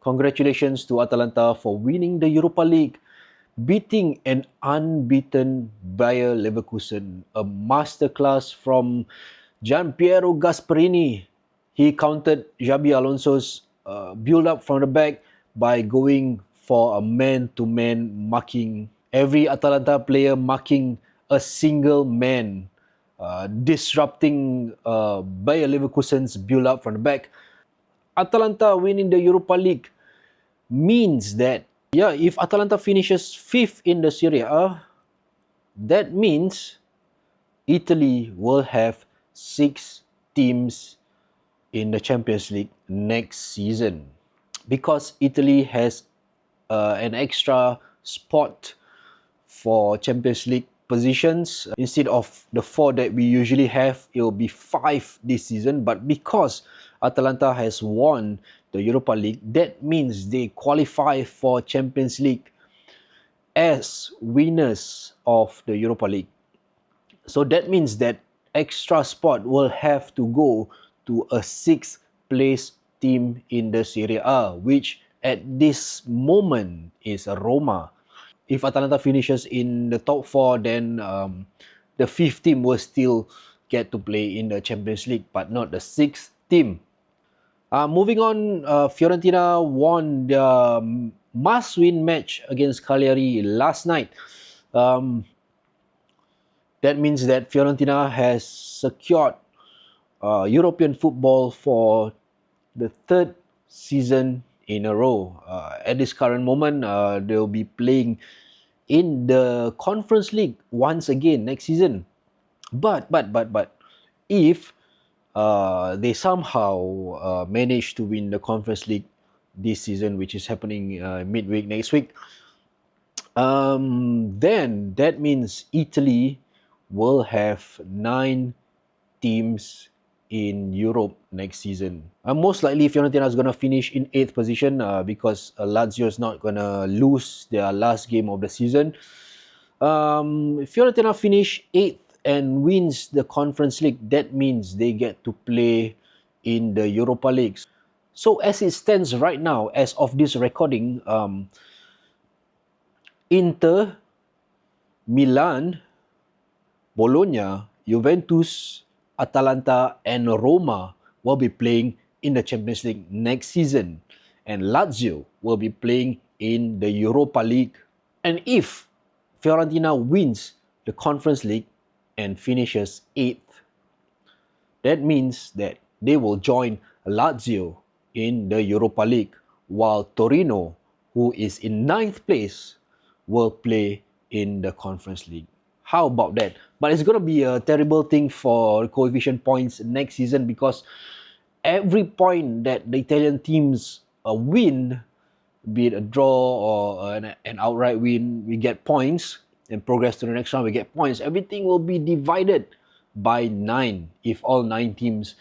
Congratulations to Atalanta for winning the Europa League, beating an unbeaten Bayer Leverkusen. A masterclass from Gianpiero Gasperini. He countered Xabi Alonso's build-up from the back by going for a man-to-man marking. Every Atalanta player marking a single man, disrupting Bayer Leverkusen's build-up from the back. Atalanta winning the Europa League means that, if Atalanta finishes 5th in the Serie A, that means Italy will have 6 teams in the Champions League next season. Because Italy has an extra spot for Champions League positions, instead of the 4 that we usually have, it will be 5 this season. But because Atalanta has won the Europa League, that means they qualify for Champions League as winners of the Europa League. So that means that extra spot will have to go to a 6th place team in the Serie A, which at this moment is Roma. If Atalanta finishes in the top 4, then the 5th team will still get to play in the Champions League, but not the 6th team. Moving on, Fiorentina won the must-win match against Cagliari last night. That means that Fiorentina has secured European football for the 3rd season in a row. At this current moment, they'll be playing in the Conference League once again next season. But if they somehow manage to win the Conference League this season, which is happening midweek next week, then that means Italy will have 9 teams in Europe next season. Most likely Fiorentina is going to finish in 8th position because Lazio is not going to lose their last game of the season. Fiorentina finish 8th and wins the Conference League. That means they get to play in the Europa League. So as it stands right now, as of this recording, Inter, Milan, Bologna, Juventus, Atalanta and Roma will be playing in the Champions League next season, and Lazio will be playing in the Europa League. And if Fiorentina wins the Conference League and finishes 8th, that means that they will join Lazio in the Europa League, while Torino, who is in 9th place, will play in the Conference League. How about that? But it's going to be a terrible thing for coefficient points next season, because every point that the Italian teams win, be it a draw or an outright win, we get points, and progress to the next round, we get points. Everything will be divided by 9 if all 9 teams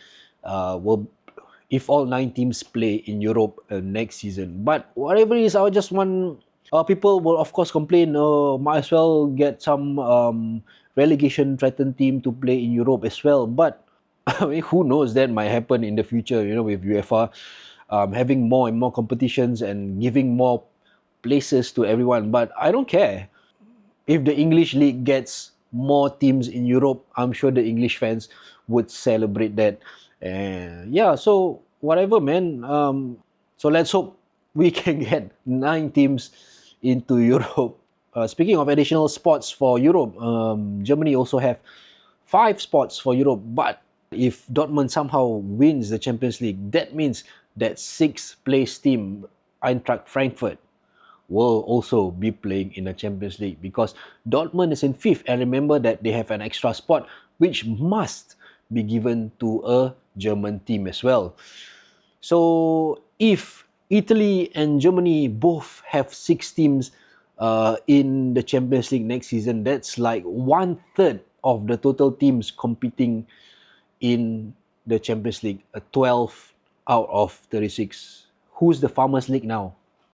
play in Europe next season. But whatever it is, I just want... people will of course complain, might as well get some relegation threatened team to play in Europe as well. But I mean, who knows, that might happen in the future, with UEFA having more and more competitions and giving more places to everyone. But I don't care. If the English League gets more teams in Europe, I'm sure the English fans would celebrate that. So whatever, man. So let's hope we can get 9 teams into Europe. Speaking of additional spots for Europe, Germany also have 5 spots for Europe. But if Dortmund somehow wins the Champions League, that means that 6th place team, Eintracht Frankfurt, will also be playing in the Champions League, because Dortmund is in 5th, and remember that they have an extra spot which must be given to a German team as well. So if Italy and Germany both have 6 teams in the Champions League next season, that's like 1/3 of the total teams competing in the Champions League, 12 out of 36. Who's the Farmers League now?